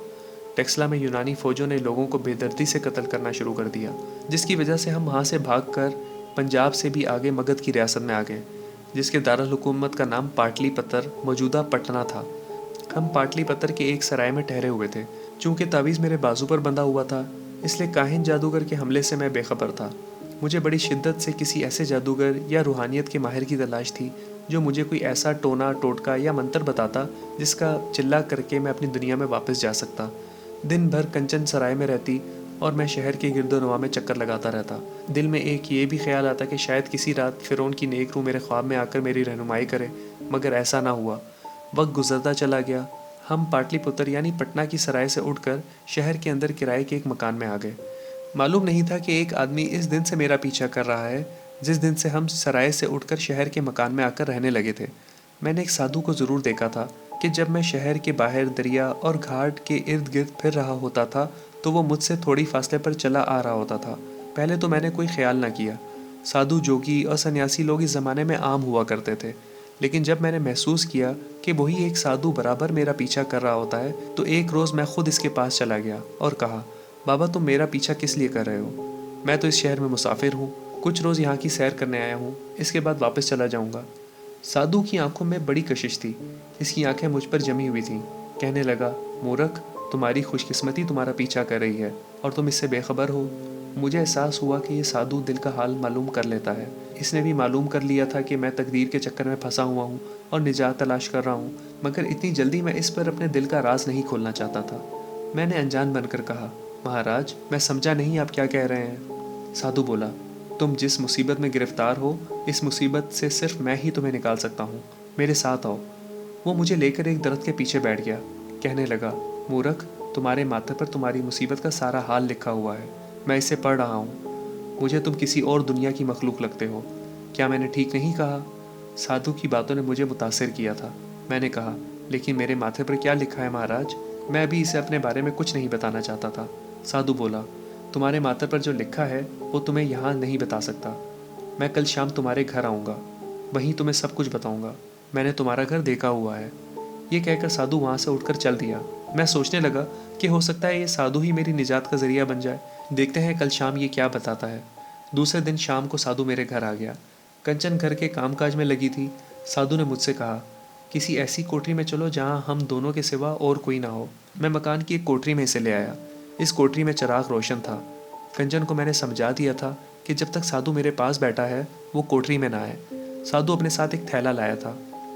ٹیکسلا میں یونانی فوجوں نے لوگوں کو بے دردی سے قتل کرنا شروع کر دیا، جس کی وجہ سے ہم وہاں سے بھاگ کر پنجاب سے بھی آگے مگدھ کی ریاست میں آ گئے، جس کے دارالحکومت کا نام پاٹلی پتر موجودہ پٹنہ تھا۔ ہم پاٹلی پتر کے ایک سرائے میں ٹھہرے ہوئے تھے۔ چونکہ تعویذ میرے بازو پر بندھا ہوا تھا، اس لیے کاہن جادوگر کے حملے سے میں بے خبر تھا۔ مجھے بڑی شدت سے کسی ایسے جادوگر یا روحانیت کے ماہر کی تلاش تھی جو مجھے کوئی ایسا ٹونا ٹوٹکا یا منتر بتاتا جس کا چلا کر کے میں اپنی دنیا میں واپس جا سکتا۔ دن بھر کنچن سرائے میں رہتی اور میں شہر کے گرد و نواح میں چکر لگاتا رہتا۔ دل میں ایک یہ بھی خیال آتا کہ شاید کسی رات فرعون کی نیک روح میرے خواب میں آ کر میری رہنمائی کرے، مگر ایسا نہ ہوا۔ وقت گزرتا چلا گیا۔ ہم پاٹلی پتر یعنی پٹنہ کی سرائے سے اٹھ کر شہر کے اندر کرائے کے ایک مکان میں آ گئے۔ معلوم نہیں تھا کہ ایک آدمی اس دن سے میرا پیچھا کر رہا ہے جس دن سے ہم سرائے سے اٹھ کر شہر کے مکان میں آ کر رہنے لگے تھے۔ میں نے ایک سادھو کو ضرور دیکھا تھا کہ جب میں شہر کے باہر دریا اور گھاٹ کے ارد گرد پھر رہا ہوتا تھا تو وہ مجھ سے تھوڑی فاصلے پر چلا آ رہا ہوتا تھا۔ پہلے تو میں نے کوئی خیال نہ کیا۔ سادھو، جوگی اور سنیاسی لوگ اس زمانے میں عام ہوا کرتے تھے، لیکن جب میں نے محسوس کیا کہ وہی ایک سادھو برابر میرا پیچھا کر رہا ہوتا ہے تو ایک روز میں خود اس کے پاس چلا گیا اور کہا، بابا تم میرا پیچھا کس لیے کر رہے ہو؟ میں تو اس شہر میں مسافر ہوں، کچھ روز یہاں کی سیر کرنے آیا ہوں، اس کے بعد واپس چلا جاؤں گا۔ سادھو کی آنکھوں میں بڑی کشش تھی، اس کی آنکھیں مجھ پر جمی ہوئی تھیں۔ کہنے لگا، مورخ، تمہاری خوش قسمتی تمہارا پیچھا کر رہی ہے اور تم اس سے بے خبر ہو۔ مجھے احساس ہوا کہ یہ سادھو دل کا حال معلوم کر لیتا ہے۔ اس نے بھی معلوم کر لیا تھا کہ میں تقدیر کے چکر میں پھنسا ہوا ہوں اور نجات تلاش کر رہا ہوں، مگر اتنی جلدی میں اس پر اپنے دل کا راز نہیں کھولنا چاہتا تھا۔ میں نے انجان بن کر کہا، مہاراج، میں سمجھا نہیں آپ کیا کہہ رہے ہیں۔ سادھو بولا، تم جس مصیبت میں گرفتار ہو، اس مصیبت سے صرف میں ہی تمہیں نکال سکتا ہوں۔ میرے ساتھ آؤ۔ وہ مجھے لے کر ایک درخت کے پیچھے بیٹھ گیا۔ کہنے لگا، مورخ، تمہارے ماتھے پر تمہاری مصیبت کا سارا حال لکھا ہوا ہے، میں اسے پڑھ رہا ہوں۔ مجھے تم کسی اور دنیا کی مخلوق لگتے ہو، کیا میں نے ٹھیک نہیں کہا؟ سادھو کی باتوں نے مجھے متاثر کیا تھا۔ میں نے کہا، لیکن میرے ماتھے پر کیا لکھا ہے مہاراج؟ میں ابھی اسے اپنے بارے میں کچھ نہیں بتانا چاہتا تھا۔ سادھو بولا، تمہارے ماتھے پر جو لکھا ہے وہ تمہیں یہاں نہیں بتا سکتا۔ میں کل شام تمہارے گھر آؤں گا، وہیں تمہیں سب کچھ بتاؤں گا۔ میں نے تمہارا گھر دیکھا ہوا ہے۔ یہ کہہ کر سادھو وہاں سے اٹھ کر چل دیا۔ میں سوچنے لگا کہ ہو سکتا ہے یہ سادھو ہی میری نجات کا ذریعہ بن جائے۔ دیکھتے ہیں کل شام یہ کیا بتاتا ہے۔ دوسرے دن شام کو سادھو میرے گھر آ گیا۔ کنچن گھر کے کام کاج میں لگی تھی۔ سادھو نے مجھ سے کہا، کسی ایسی کوٹری میں چلو جہاں ہم دونوں کے سوا اور کوئی نہ ہو۔ میں مکان کی ایک کوٹری میں اسے لے آیا۔ اس کوٹری میں چراغ روشن تھا۔ کنچن کو میں نے سمجھا دیا تھا کہ جب تک سادھو میرے پاس بیٹھا ہے وہ کوٹری میں نہ آئے۔ سادھو اپنے ساتھ ایک تھیلا لایا تھا۔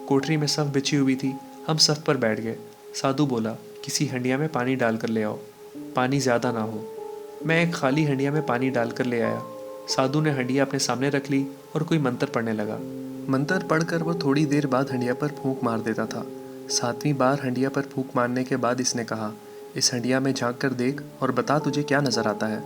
کوٹری میں صف بچھی ہوئی تھی۔ ہم صف پر بیٹھ گئے۔ سادھو بولا، کسی ہنڈیا میں پانی ڈال کر لے آؤ، پانی زیادہ نہ ہو۔ میں ایک خالی ہنڈیا میں پانی ڈال کر لے آیا۔ سادھو نے ہنڈیا اپنے سامنے رکھ لی اور کوئی منتر پڑھنے لگا۔ منتر پڑھ کر وہ تھوڑی دیر بعد ہنڈیا پر پھونک مار دیتا تھا۔ 7ویں بار ہنڈیا پر پھونک مارنے کے بعد اس نے کہا، اس ہنڈیا میں جھانک کر دیکھ اور بتا تجھے کیا نظر آتا ہے۔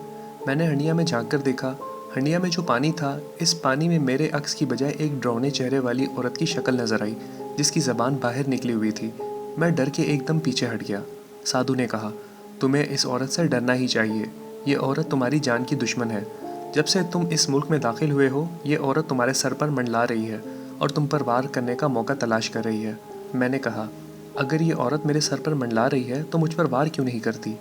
میں نے ہنڈیا میں جھانک کر دیکھا۔ ہنڈیا میں جو پانی تھا، اس پانی میں میرے عکس کی بجائے ایک ڈراؤنے چہرے والی عورت کی شکل نظر آئی جس کی زبان باہر نکلی ہوئی تھی۔ میں ڈر کے ایک دم پیچھے ہٹ گیا۔ سادھو نے کہا، تمہیں اس عورت سے ڈرنا ہی چاہیے، یہ عورت تمہاری جان کی دشمن ہے۔ جب سے تم اس ملک میں داخل ہوئے ہو یہ عورت تمہارے سر پر منڈلا رہی ہے اور تم پر وار کرنے کا موقع تلاش کر رہی ہے۔ میں نے کہا، اگر یہ عورت میرے سر پر منڈلا رہی ہے تو مجھ پر وار کیوں نہیں کرتی؟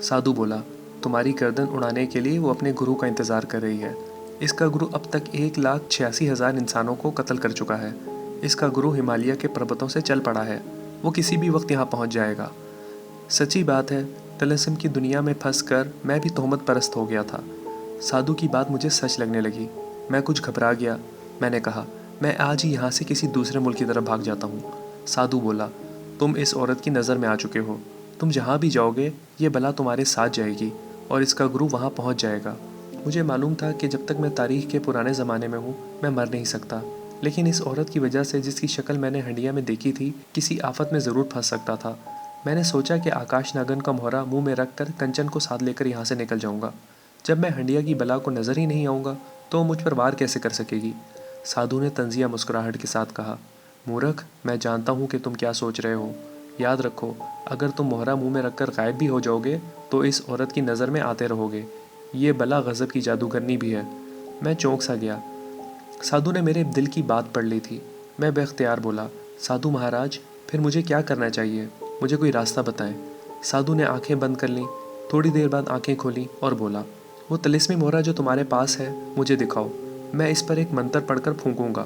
سادھو بولا، تمہاری گردن اڑانے کے لیے وہ اپنے گرو کا انتظار کر رہی ہے۔ اس کا گرو اب تک 1,86,000 انسانوں کو قتل کر چکا ہے۔ اس کا گرو ہمالیہ کے پربتوں سے چل پڑا ہے، وہ کسی بھی وقت یہاں پہنچ جائے گا۔ سچی بات ہے، طلسم کی دنیا میں پھنس کر میں بھی تہمت پرست ہو گیا تھا۔ سادھو کی بات مجھے سچ لگنے لگی۔ میں کچھ گھبرا گیا۔ میں نے کہا، میں آج ہی یہاں سے کسی دوسرے ملک کی طرف بھاگ جاتا ہوں۔ سادھو بولا، تم اس عورت کی نظر میں آ چکے ہو، تم جہاں بھی جاؤ گے یہ بلا تمہارے ساتھ جائے گی اور اس کا گرو وہاں پہنچ جائے گا۔ مجھے معلوم تھا کہ جب تک میں تاریخ کے پرانے زمانے میں ہوں میں مر نہیں سکتا، لیکن اس عورت کی وجہ سے جس کی شکل میں نے ہنڈیا میں دیکھی تھی کسی آفت میں ضرور پھنس سکتا تھا۔ میں نے سوچا کہ آکاش ناگن کا مہرہ منہ میں رکھ کر کنچن کو ساتھ لے کر یہاں سے نکل جاؤں گا۔ جب میں ہنڈیا کی بلا کو نظر ہی نہیں آؤں گا تو وہ مجھ پر وار کیسے کر سکے گی؟ سادھو نے طنزیہ مسکراہٹ کے ساتھ کہا، مورخ، میں جانتا ہوں کہ تم کیا سوچ رہے ہو، یاد رکھو، اگر تم مہرہ منہ میں رکھ کر غائب بھی ہو جاؤ گے تو اس عورت کی نظر میں آتے رہو گے۔ یہ بلا غضب کی جادوگرنی بھی ہے۔ میں چونک سا گیا۔ سادھو نے میرے دل کی بات پڑھ لی تھی۔ میں بے اختیار بولا، سادھو مہاراج، پھر مجھے کیا کرنا چاہیے؟ مجھے کوئی راستہ بتائیں۔ سادھو نے آنکھیں بند کر لیں، تھوڑی دیر بعد آنکھیں کھولیں اور بولا، وہ طلسمی مہرہ جو تمہارے پاس ہے مجھے دکھاؤ، میں اس پر ایک منتر پڑھ کر پھونکوں گا۔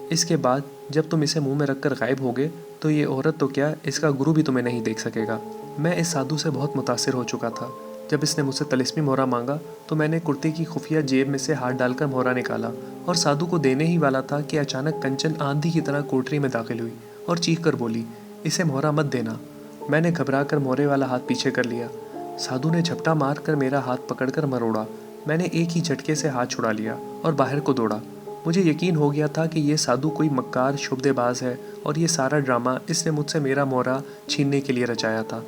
اس کے بعد جب تم اسے منہ میں رکھ کر غائب ہوگے تو یہ عورت تو کیا، اس کا گرو بھی تمہیں نہیں دیکھ سکے گا۔ میں اس سادھو سے بہت متاثر ہو چکا تھا۔ جب اس نے مجھ سے طلسمی مہرہ مانگا تو میں نے کرتے کی خفیہ جیب میں سے ہاتھ ڈال کر مہرہ نکالا اور سادھو کو دینے ہی والا تھا کہ اچانک کنچن آندھی کی طرح کوٹری میں داخل ہوئی اور چیخ کر بولی، اسے مہرہ مت دینا۔ میں نے گھبرا کر مہرے والا ہاتھ پیچھے کر لیا۔ سادھو نے جھپٹا مار کر میرا ہاتھ پکڑ کر مروڑا۔ میں نے ایک ہی جھٹکے سے ہاتھ چھڑا لیا اور باہر کو دوڑا۔ مجھے یقین ہو گیا تھا کہ یہ سادھو کوئی مکار شعبدے باز ہے اور یہ سارا ڈرامہ اس نے مجھ سے میرا مہرہ چھیننے کے لیے رچایا تھا۔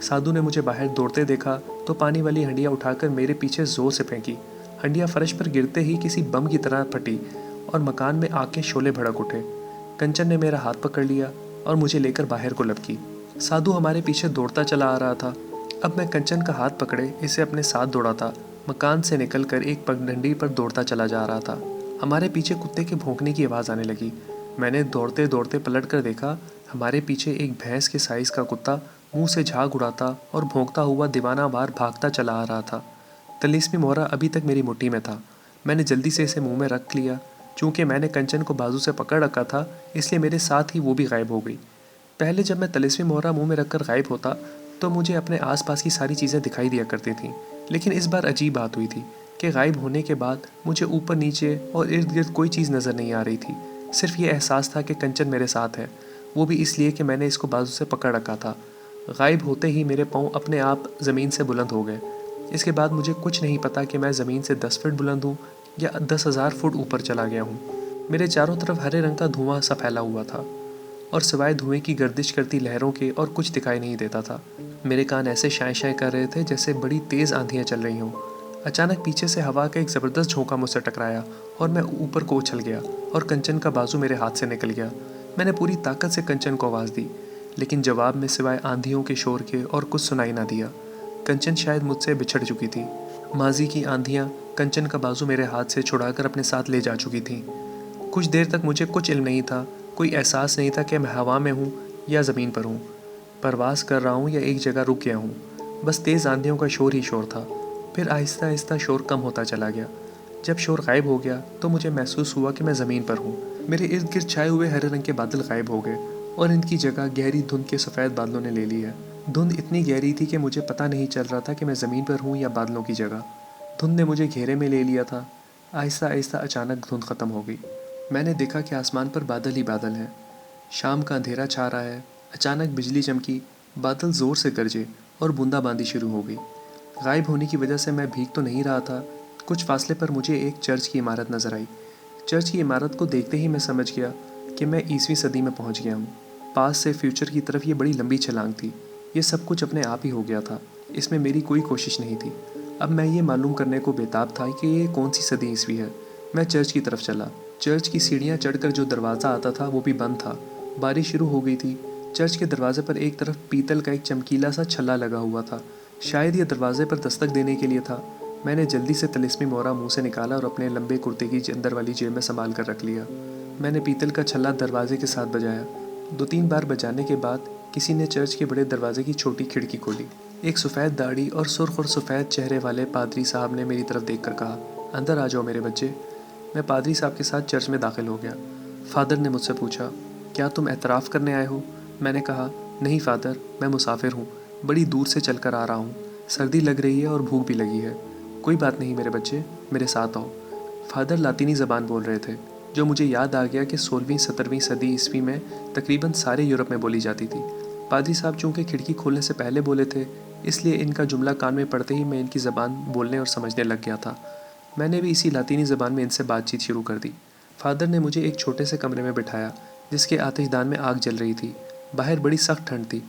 سادھو نے مجھے باہر دوڑتے دیکھا تو پانی والی ہنڈیا اٹھا کر میرے پیچھے زور سے پھینکی۔ ہنڈیا فرش پر گرتے ہی کسی بم کی طرح پھٹی اور مکان میں آگ کے شعلے بھڑک اٹھے۔ کنچن نے میرا ہاتھ پکڑ لیا اور مجھے لے کر باہر کو لپکی۔ سادھو ہمارے پیچھے دوڑتا چلا آ رہا تھا۔ اب میں کنچن کا ہاتھ پکڑے اسے اپنے ساتھ دوڑاتا، مکان سے نکل کر ایک پگڈنڈی پر دوڑتا چلا جا رہا تھا۔ ہمارے پیچھے کتے کے بھونکنے کی آواز آنے لگی۔ میں نے دوڑتے دوڑتے پلٹ کر دیکھا، ہمارے پیچھے ایک بھینس کے سائز کا کتا منہ سے جھاگ اڑاتا اور بھونکتا ہوا دیوانہ وار بھاگتا چلا آ رہا تھا۔ طلسمی مہرہ ابھی تک میری مٹھی میں تھا۔ میں نے جلدی سے اسے منہ میں رکھ لیا۔ چونکہ میں نے کنچن کو بازو سے پکڑ رکھا تھا اس لیے میرے ساتھ ہی وہ بھی غائب ہو گئی۔ پہلے جب میں طلسمی مہرہ منہ میں رکھ کر غائب ہوتا تو مجھے اپنے آس پاس کی ساری چیزیں دکھائی دیا کرتی تھیں، لیکن اس بار عجیب بات ہوئی تھی کہ غائب ہونے کے بعد مجھے اوپر نیچے اور ارد گرد کوئی چیز نظر نہیں آ رہی تھی۔ صرف یہ احساس تھا کہ کنچن میرے ساتھ ہے، وہ بھی اس لیے کہ میں نے اس کو بازو سے پکڑ رکھا تھا۔ غائب ہوتے ہی میرے پاؤں اپنے آپ زمین سے بلند ہو گئے۔ اس کے بعد مجھے کچھ نہیں پتا کہ میں زمین سے 10 فٹ بلند ہوں یا 10,000 فٹ اوپر چلا گیا ہوں۔ میرے چاروں طرف ہرے رنگ کا دھواں سا پھیلا ہوا تھا اور سوائے دھوئیں کی گردش کرتی لہروں کے اور کچھ دکھائی نہیں دیتا تھا۔ میرے کان ایسے شائیں شائیں کر رہے تھے جیسے بڑی تیز آندھیاں چل رہی ہوں۔ اچانک پیچھے سے ہوا کا ایک زبردست جھونکا مجھ سے ٹکرایا اور میں اوپر کو اچھل گیا اور کنچن کا بازو میرے ہاتھ سے نکل گیا۔ میں نے پوری طاقت سے کنچن کو آواز دی، لیکن جواب میں سوائے آندھیوں کے شور کے اور کچھ سنائی نہ دیا۔ کنچن شاید مجھ سے بچھڑ چکی تھی۔ ماضی کی آندھیاں کنچن کا بازو میرے ہاتھ سے چھڑا کر اپنے ساتھ لے جا چکی تھیں۔ کچھ دیر تک مجھے کچھ علم نہیں تھا، کوئی احساس نہیں تھا کہ میں ہوا میں ہوں یا زمین پر ہوں، پرواز کر رہا ہوں یا ایک جگہ رک گیا ہوں۔ بس تیز آندھیوں کا شور ہی شور تھا۔ پھر آہستہ آہستہ شور کم ہوتا چلا گیا۔ جب شور غائب ہو گیا تو مجھے محسوس ہوا کہ میں زمین پر ہوں۔ میرے ارد گرد چھائے ہوئے ہرے رنگ کے بادل غائب ہو گئے اور ان کی جگہ گہری دھند کے سفید بادلوں نے لے لی ہے۔ دھند اتنی گہری تھی کہ مجھے پتہ نہیں چل رہا تھا کہ میں زمین پر ہوں یا بادلوں کی جگہ۔ دھند نے مجھے گھیرے میں لے لیا تھا۔ آہستہ آہستہ اچانک دھند ختم ہو گئی۔ میں نے دیکھا کہ آسمان پر بادل ہی بادل ہیں۔ شام کا اندھیرا چھا رہا ہے۔ اچانک بجلی چمکی، بادل زور سے گرجے اور بوندا باندی شروع ہو گئی۔ غائب ہونے کی وجہ سے میں بھیگ تو نہیں رہا تھا۔ کچھ فاصلے پر مجھے ایک چرچ کی عمارت نظر آئی۔ چرچ کی عمارت کو دیکھتے ہی میں سمجھ گیا کہ میں 20ویں صدی میں پہنچ گیا ہوں۔ پاس سے فیوچر کی طرف یہ بڑی لمبی چھلانگ تھی۔ یہ سب کچھ اپنے آپ ہی ہو گیا تھا، اس میں میری کوئی کوشش نہیں تھی۔ اب میں یہ معلوم کرنے کو بےتاب تھا کہ یہ کون سی صدی عیسوی ہے۔ میں چرچ کی طرف چلا۔ چرچ کی سیڑھیاں چڑھ کر جو دروازہ آتا تھا وہ بھی بند تھا۔ بارش شروع ہو گئی تھی۔ چرچ کے دروازے پر ایک طرف پیتل کا ایک چمکیلا سا چھلا لگا ہوا تھا، شاید یہ دروازے پر دستک دینے کے لیے تھا۔ میں نے جلدی سے طلسمی مہرہ منہ سے نکالا اور اپنے لمبے کرتے کی اندر والی جیب میں سنبھال کر رکھ لیا۔ میں نے پیتل کا چھلا دروازے کے ساتھ بجایا۔ 2-3 بار بجانے کے بعد کسی نے چرچ کے بڑے دروازے کی چھوٹی کھڑکی کھولی۔ ایک سفید داڑھی اور سرخ اور سفید چہرے والے پادری صاحب نے میری طرف دیکھ کر کہا، اندر آ جاؤ میرے بچے۔ میں پادری صاحب کے ساتھ چرچ میں داخل ہو گیا۔ فادر نے مجھ سے پوچھا، کیا تم اعتراف کرنے آئے ہو؟ میں نے کہا، نہیں فادر، میں مسافر ہوں، بڑی دور سے چل کر آ رہا ہوں، سردی لگ رہی ہے اور بھوک بھی لگی ہے۔ کوئی بات نہیں میرے بچے، میرے ساتھ آؤ۔ فادر لاطینی زبان بول رہے تھے، جو مجھے یاد آ گیا کہ 16ویں-17ویں صدی عیسوی میں تقریباً سارے یورپ میں بولی جاتی تھی۔ پادری صاحب چونکہ کھڑکی کھولنے سے پہلے بولے تھے، اس لیے ان کا جملہ کان میں پڑتے ہی میں ان کی زبان بولنے اور سمجھنے لگ گیا تھا۔ میں نے بھی اسی لاطینی زبان میں ان سے بات چیت شروع کر دی۔ فادر نے مجھے ایک چھوٹے سے کمرے میں بٹھایا جس کے آتش دان میں آگ جل رہی تھی۔ باہر بڑی سخت ٹھنڈ تھی،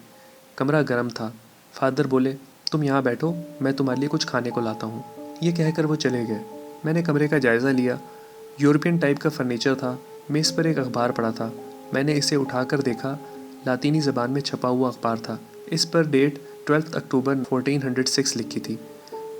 کمرہ گرم تھا۔ فادر بولے، تم یہاں بیٹھو، میں تمہارے لیے کچھ کھانے کو لاتا ہوں۔ یہ کہہ کر وہ چلے گئے۔ میں نے کمرے کا جائزہ لیا۔ یورپین ٹائپ کا فرنیچر تھا۔ میز پر ایک اخبار پڑا تھا۔ میں نے اسے اٹھا کر دیکھا لاطینی زبان میں چھپا ہوا اخبار تھا۔ اس پر ڈیٹ 12 اکتوبر 1406 لکھی تھی۔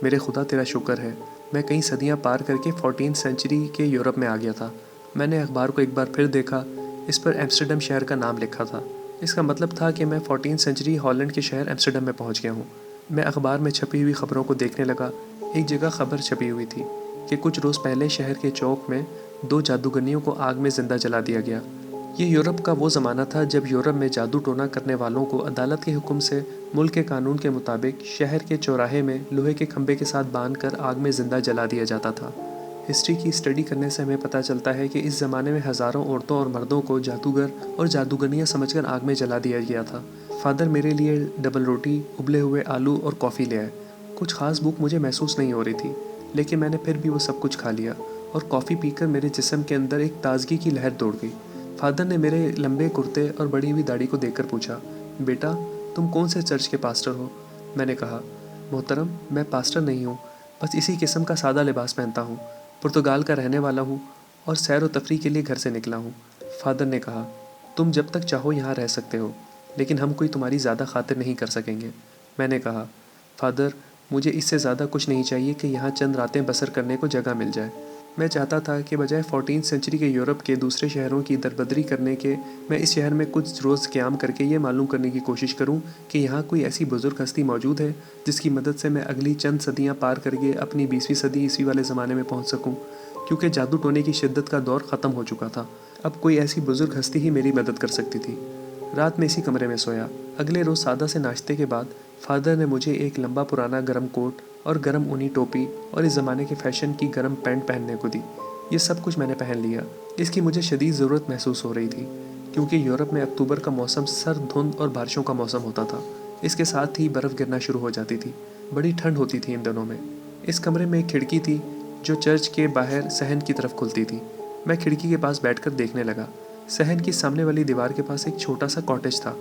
میرے خدا تیرا شکر ہے، میں کئی صدیاں پار کر کے 14 سینچری کے یورپ میں آ گیا تھا۔ میں نے اخبار کو ایک بار پھر دیکھا۔ اس پر ایمسٹرڈم شہر کا نام لکھا تھا۔ اس کا مطلب تھا کہ میں 14 سینچری ہالینڈ کے شہر ایمسٹرڈم میں پہنچ گیا ہوں۔ میں اخبار میں چھپی ہوئی خبروں کو دیکھنے لگا۔ ایک جگہ خبر چھپی ہوئی تھی کہ کچھ روز پہلے شہر کے چوک میں 2 جادوگرنیوں کو آگ میں زندہ جلا دیا گیا۔ یہ یورپ کا وہ زمانہ تھا جب یورپ میں جادو ٹونا کرنے والوں کو عدالت کے حکم سے ملک کے قانون کے مطابق شہر کے چوراہے میں لوہے کے کھمبے کے ساتھ باندھ کر آگ میں زندہ جلا دیا جاتا تھا۔ ہسٹری کی اسٹڈی کرنے سے ہمیں پتہ چلتا ہے کہ اس زمانے میں ہزاروں عورتوں اور مردوں کو جادوگر اور جادوگرنیاں سمجھ کر آگ میں جلا دیا گیا تھا۔ فادر میرے لیے ڈبل روٹی، ابلے ہوئے آلو اور کافی لے آئے۔ کچھ خاص بھوک مجھے محسوس نہیں ہو رہی تھی، لیکن میں نے پھر بھی وہ سب کچھ کھا لیا اور کافی پی کر میرے جسم کے اندر ایک تازگی کی لہر دوڑ گئی۔ فادر نے میرے لمبے کرتے اور بڑی ہوئی داڑھی کو دیکھ کر پوچھا، بیٹا تم کون سے چرچ کے پاسٹر ہو؟ میں نے کہا، محترم میں پاسٹر نہیں ہوں، بس اسی قسم کا سادہ لباس پہنتا ہوں، پرتگال کا رہنے والا ہوں اور سیر و تفریح کے لیے گھر سے نکلا ہوں۔ فادر نے کہا، تم جب تک چاہو یہاں رہ سکتے ہو، لیکن ہم کوئی تمہاری زیادہ خاطر نہیں کر سکیں گے۔ میں نے کہا، فادر مجھے اس سے زیادہ کچھ نہیں چاہیے کہ یہاں چند راتیں بسر کرنے کو جگہ مل جائے۔ میں چاہتا تھا کہ بجائے 14 سینچری کے یورپ کے دوسرے شہروں کی دربدری کرنے کے، میں اس شہر میں کچھ روز قیام کر کے یہ معلوم کرنے کی کوشش کروں کہ یہاں کوئی ایسی بزرگ ہستی موجود ہے جس کی مدد سے میں اگلی چند صدیاں پار کر کے اپنی 20ویں صدی عیسوی والے زمانے میں پہنچ سکوں، کیونکہ جادو ٹونے کی شدت کا دور ختم ہو چکا تھا۔ اب کوئی ایسی بزرگ ہستی ہی میری مدد کر سکتی تھی۔ رات میں اسی کمرے میں سویا۔ اگلے روز سادہ سے ناشتے کے بعد فادر نے مجھے ایک لمبا پرانا گرم کوٹ اور گرم اونی ٹوپی اور اس زمانے کے فیشن کی گرم پینٹ پہننے کو دی۔ یہ سب کچھ میں نے پہن لیا۔ اس کی مجھے شدید ضرورت محسوس ہو رہی تھی، کیونکہ یورپ میں اکتوبر کا موسم سرد، دھند اور بارشوں کا موسم ہوتا تھا۔ اس کے ساتھ ہی برف گرنا شروع ہو جاتی تھی۔ بڑی ٹھنڈ ہوتی تھی ان دنوں میں۔ اس کمرے میں ایک کھڑکی تھی جو چرچ کے باہر صحن کی طرف کھلتی تھی۔ میں کھڑکی کے پاس بیٹھ کر دیکھنے لگا۔ صحن کی سامنے والی دیوار کے پاس ایک چھوٹا سا کاٹیج تھا،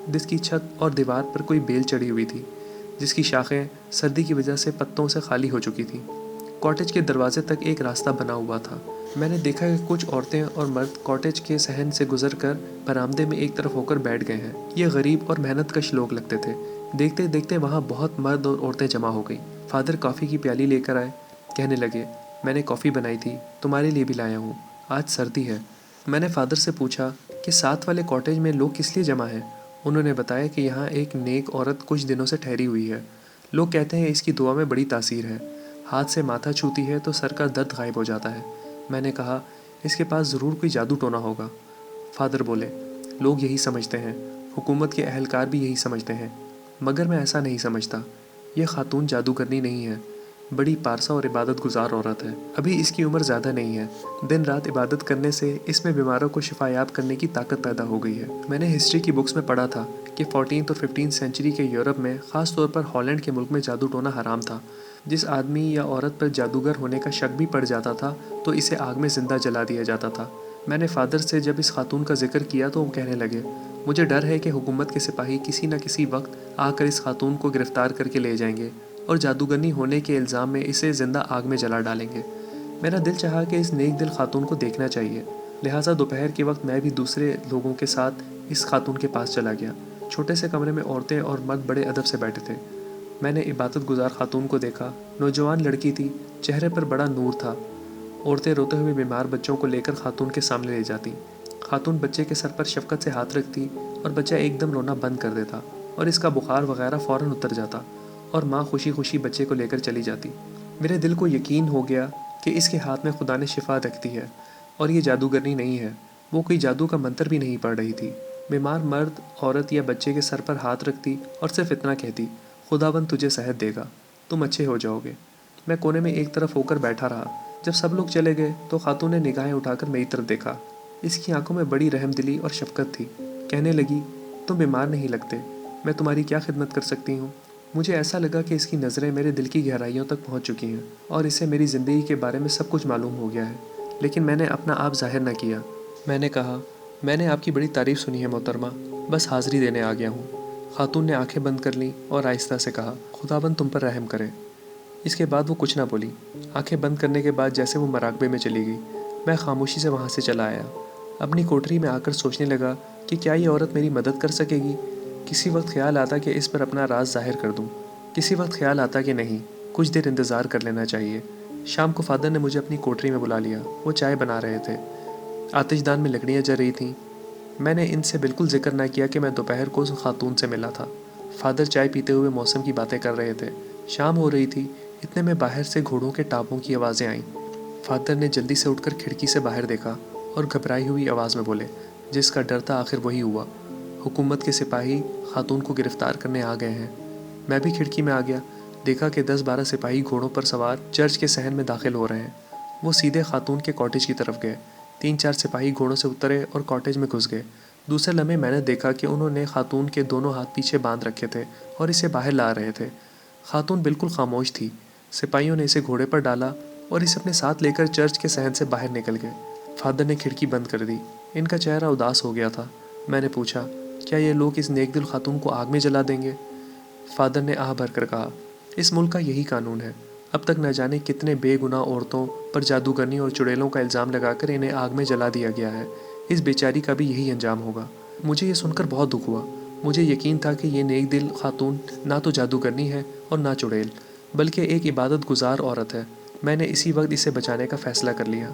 جس کی چھت اور دیوار پر کوئی بیل چڑھی ہوئی تھی، جس کی شاخیں سردی کی وجہ سے پتوں سے خالی ہو چکی تھیں۔ کاٹیج کے دروازے تک ایک راستہ بنا ہوا تھا۔ میں نے دیکھا کہ کچھ عورتیں اور مرد کاٹیج کے صحن سے گزر کر برآمدے میں ایک طرف ہو کر بیٹھ گئے ہیں۔ یہ غریب اور محنت کش لوگ لگتے تھے۔ دیکھتے دیکھتے وہاں بہت مرد اور عورتیں جمع ہو گئیں۔ فادر کافی کی پیالی لے کر آئے۔ کہنے لگے، میں نے کافی بنائی تھی، تمہارے لیے بھی لایا ہوں، آج سردی ہے۔ میں نے فادر سے پوچھا کہ ساتھ والے کاٹیج میں لوگ کس لیے جمع ہیں؟ انہوں نے بتایا کہ یہاں ایک نیک عورت کچھ دنوں سے ٹھہری ہوئی ہے۔ لوگ کہتے ہیں اس کی دعا میں بڑی تاثیر ہے۔ ہاتھ سے ماتھا چھوتی ہے تو سر کا درد غائب ہو جاتا ہے۔ میں نے کہا، اس کے پاس ضرور کوئی جادو ٹونا ہوگا۔ فادر بولے، لوگ یہی سمجھتے ہیں، حکومت کے اہلکار بھی یہی سمجھتے ہیں، مگر میں ایسا نہیں سمجھتا۔ یہ خاتون جادوگرنی نہیں ہے، بڑی پارسا اور عبادت گزار عورت ہے۔ ابھی اس کی عمر زیادہ نہیں ہے۔ دن رات عبادت کرنے سے اس میں بیماروں کو شفا یاب کرنے کی طاقت پیدا ہو گئی ہے۔ میں نے ہسٹری کی بکس میں پڑھا تھا کہ 14 اور 15 سینچری کے یورپ میں، خاص طور پر ہالینڈ کے ملک میں جادو ٹونا حرام تھا۔ جس آدمی یا عورت پر جادوگر ہونے کا شک بھی پڑ جاتا تھا تو اسے آگ میں زندہ جلا دیا جاتا تھا۔ میں نے فادر سے جب اس خاتون کا ذکر کیا تو وہ کہنے لگے، مجھے ڈر ہے کہ حکومت کے سپاہی کسی نہ کسی وقت آ کر اس خاتون کو گرفتار کر کے لے جائیں گے اور جادوگرنی ہونے کے الزام میں اسے زندہ آگ میں جلا ڈالیں گے۔ میرا دل چاہا کہ اس نیک دل خاتون کو دیکھنا چاہیے، لہٰذا دوپہر کے وقت میں بھی دوسرے لوگوں کے ساتھ اس خاتون کے پاس چلا گیا۔ چھوٹے سے کمرے میں عورتیں اور مرد بڑے ادب سے بیٹھے تھے۔ میں نے عبادت گزار خاتون کو دیکھا۔ نوجوان لڑکی تھی، چہرے پر بڑا نور تھا۔ عورتیں روتے ہوئے بیمار بچوں کو لے کر خاتون کے سامنے لے جاتی۔ خاتون بچے کے سر پر شفقت سے ہاتھ رکھتی اور بچہ ایک دم رونا بند کر دیتا اور اس کا بخار وغیرہ فوراً اتر جاتا اور ماں خوشی خوشی بچے کو لے کر چلی جاتی۔ میرے دل کو یقین ہو گیا کہ اس کے ہاتھ میں خدا نے شفا رکھتی ہے اور یہ جادوگرنی نہیں ہے۔ وہ کوئی جادو کا منتر بھی نہیں پڑھ رہی تھی۔ بیمار مرد، عورت یا بچے کے سر پر ہاتھ رکھتی اور صرف اتنا کہتی، خداوند تجھے صحت دے گا، تم اچھے ہو جاؤ گے۔ میں کونے میں ایک طرف ہو کر بیٹھا رہا۔ جب سب لوگ چلے گئے تو خاتون نے نگاہیں اٹھا کر میری طرف دیکھا۔ اس کی آنکھوں میں بڑی رحم دلی اور شفقت تھی۔ کہنے لگی، تم بیمار نہیں لگتے، میں تمہاری کیا خدمت کر سکتی ہوں؟ مجھے ایسا لگا کہ اس کی نظریں میرے دل کی گہرائیوں تک پہنچ چکی ہیں اور اسے میری زندگی کے بارے میں سب کچھ معلوم ہو گیا ہے، لیکن میں نے اپنا آپ ظاہر نہ کیا۔ میں نے کہا، میں نے آپ کی بڑی تعریف سنی ہے محترمہ، بس حاضری دینے آ گیا ہوں۔ خاتون نے آنکھیں بند کر لیں اور آہستہ سے کہا، خداوند تم پر رحم کرے۔ اس کے بعد وہ کچھ نہ بولی۔ آنکھیں بند کرنے کے بعد جیسے وہ مراقبے میں چلی گئی۔ میں خاموشی سے وہاں سے چلا آیا۔ اپنی کوٹری میں آ کر سوچنے لگا کہ کیا یہ عورت میری مدد کر سکے گی۔ کسی وقت خیال آتا کہ اس پر اپنا راز ظاہر کر دوں، کسی وقت خیال آتا کہ نہیں، کچھ دیر انتظار کر لینا چاہیے۔ شام کو فادر نے مجھے اپنی کوٹری میں بلا لیا۔ وہ چائے بنا رہے تھے، آتش دان میں لکڑیاں جل رہی تھیں۔ میں نے ان سے بالکل ذکر نہ کیا کہ میں دوپہر کو اس خاتون سے ملا تھا۔ فادر چائے پیتے ہوئے موسم کی باتیں کر رہے تھے۔ شام ہو رہی تھی، اتنے میں باہر سے گھوڑوں کے ٹاپوں کی آوازیں آئیں۔ فادر نے جلدی سے اٹھ کر کھڑکی سے باہر دیکھا اور گھبرائی ہوئی آواز میں بولے، جس کا ڈر تھا آخر وہی ہوا، حکومت کے سپاہی خاتون کو گرفتار کرنے آ گئے ہیں۔ میں بھی کھڑکی میں آ گیا، دیکھا کہ 10-12 سپاہی گھوڑوں پر سوار چرچ کے صحن میں داخل ہو رہے ہیں۔ وہ سیدھے خاتون کے کاٹیج کی طرف گئے۔ 3-4 سپاہی گھوڑوں سے اترے اور کاٹیج میں گھس گئے۔ دوسرے لمحے میں نے دیکھا کہ انہوں نے خاتون کے دونوں ہاتھ پیچھے باندھ رکھے تھے اور اسے باہر لا رہے تھے۔ خاتون بالکل خاموش تھی۔ سپاہیوں نے اسے گھوڑے پر ڈالا اور اسے اپنے ساتھ لے کر چرچ کے صحن سے باہر نکل گئے۔ فادر نے کھڑکی بند کر دی۔ ان کا چہرہ اداس ہو گیا تھا۔ میں نے پوچھا، کیا یہ لوگ اس نیک دل خاتون کو آگ میں جلا دیں گے؟ فادر نے آہ بھر کر کہا، اس ملک کا یہی قانون ہے۔ اب تک نہ جانے کتنے بے گناہ عورتوں پر جادوگرنی اور چڑیلوں کا الزام لگا کر انہیں آگ میں جلا دیا گیا ہے۔ اس بیچاری کا بھی یہی انجام ہوگا۔ مجھے یہ سن کر بہت دکھ ہوا۔ مجھے یقین تھا کہ یہ نیک دل خاتون نہ تو جادوگرنی ہے اور نہ چڑیل، بلکہ ایک عبادت گزار عورت ہے۔ میں نے اسی وقت اسے بچانے کا فیصلہ کر لیا۔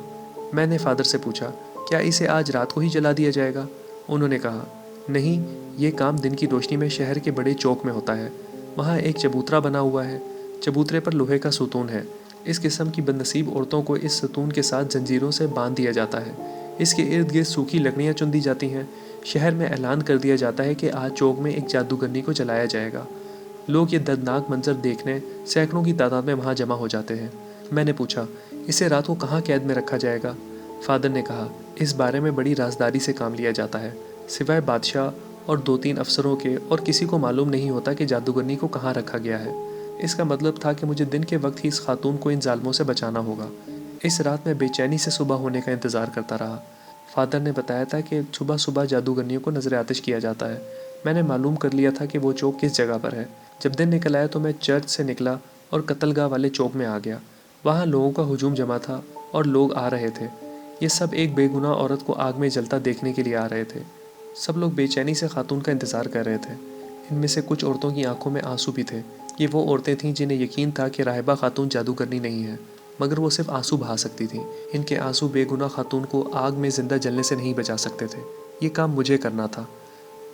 میں نے فادر سے پوچھا، کیا اسے آج رات کو ہی جلا دیا جائے گا؟ انہوں نے کہا، نہیں، یہ کام دن کی روشنی میں شہر کے بڑے چوک میں ہوتا ہے۔ وہاں ایک چبوترا بنا ہوا ہے۔ چبوترے پر لوہے کا ستون ہے۔ اس قسم کی بد نصیب عورتوں کو اس ستون کے ساتھ زنجیروں سے باندھ دیا جاتا ہے۔ اس کے ارد گرد سوکھی لکڑیاں چن دی جاتی ہیں۔ شہر میں اعلان کر دیا جاتا ہے کہ آج چوک میں ایک جادوگرنی کو جلایا جائے گا۔ لوگ یہ دردناک منظر دیکھنے سینکڑوں کی تعداد میں وہاں جمع ہو جاتے ہیں۔ میں نے پوچھا، اسے رات کو کہاں قید میں رکھا جائے گا؟ فادر نے کہا، اس بارے میں بڑی رازداری سے کام لیا جاتا ہے۔ سوائے بادشاہ اور 2-3 افسروں کے اور کسی کو معلوم نہیں ہوتا کہ جادوگرنی کو کہاں رکھا گیا ہے۔ اس کا مطلب تھا کہ مجھے دن کے وقت ہی اس خاتون کو ان ظالموں سے بچانا ہوگا۔ اس رات میں بے چینی سے صبح ہونے کا انتظار کرتا رہا۔ فادر نے بتایا تھا کہ صبح صبح جادوگرنیوں کو نظر آتش کیا جاتا ہے۔ میں نے معلوم کر لیا تھا کہ وہ چوک کس جگہ پر ہے۔ جب دن نکل آیا تو میں چرچ سے نکلا اور قتل گاہ والے چوک میں آ گیا۔ وہاں لوگوں کا ہجوم جمع تھا اور لوگ آ رہے تھے۔ یہ سب ایک بے گناہ عورت کو آگ میں جلتا دیکھنے کے لیے آ رہے تھے۔ سب لوگ بے چینی سے خاتون کا انتظار کر رہے تھے۔ ان میں سے کچھ عورتوں کی آنکھوں میں آنسو بھی تھے۔ یہ وہ عورتیں تھیں جنہیں یقین تھا کہ راہبہ خاتون جادوگرنی نہیں ہے، مگر وہ صرف آنسو بہا سکتی تھیں۔ ان کے آنسو بے گناہ خاتون کو آگ میں زندہ جلنے سے نہیں بچا سکتے تھے۔ یہ کام مجھے کرنا تھا۔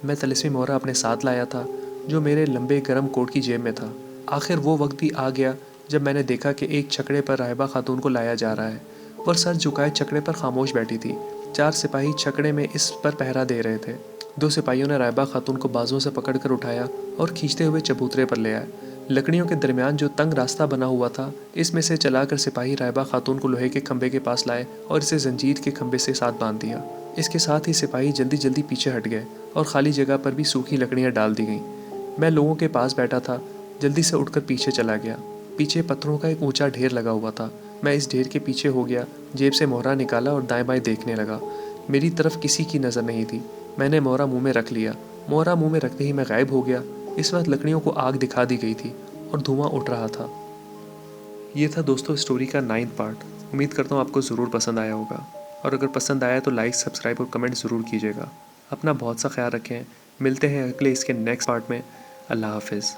میں طلسمی مہرہ اپنے ساتھ لایا تھا، جو میرے لمبے گرم کوٹ کی جیب میں تھا۔ آخر وہ وقت بھی آ گیا جب میں نے دیکھا کہ ایک چھکڑے پر راہبہ خاتون کو لایا جا رہا ہے۔ وہ سر جھکائے چھکڑے پر خاموش بیٹھی تھی۔ 4 سپاہی چھکڑے میں اس پر پہرا دے رہے تھے۔ 2 سپاہیوں نے راہبہ خاتون کو بازوؤں سے پکڑ کر اٹھایا اور کھینچتے ہوئے چبوترے پر لے آئے۔ لکڑیوں کے درمیان جو تنگ راستہ بنا ہوا تھا، اس میں سے چلا کر سپاہی راہبہ خاتون کو لوہے کے کھمبے کے پاس لائے اور اسے زنجیر کے کھمبے سے ساتھ باندھ دیا۔ اس کے ساتھ ہی سپاہی جلدی جلدی پیچھے ہٹ گئے اور خالی جگہ پر بھی سوکھی لکڑیاں ڈال دی گئیں۔ میں لوگوں کے پاس بیٹھا تھا، جلدی سے اٹھ کر پیچھے چلا گیا۔ پیچھے پتھروں کا ایک اونچا ڈھیر لگا ہوا تھا۔ میں اس ڈھیر کے پیچھے ہو گیا، جیب سے مہرہ نکالا اور دائیں بائیں دیکھنے لگا۔ میری طرف کسی کی نظر نہیں تھی۔ میں نے مہرہ منہ میں رکھ لیا۔ مہرہ منہ میں رکھتے ہی میں غائب ہو گیا۔ اس وقت لکڑیوں کو آگ دکھا دی گئی تھی اور دھواں اٹھ رہا تھا۔ یہ تھا دوستو اسٹوری کا 9 پارٹ۔ امید کرتا ہوں آپ کو ضرور پسند آیا ہوگا، اور اگر پسند آیا تو لائک، سبسکرائب اور کمنٹ ضرور کیجیے گا۔ اپنا بہت سا خیال رکھیں۔ ملتے ہیں اگلے اس کے نیکسٹ پارٹ میں۔ اللہ حافظ۔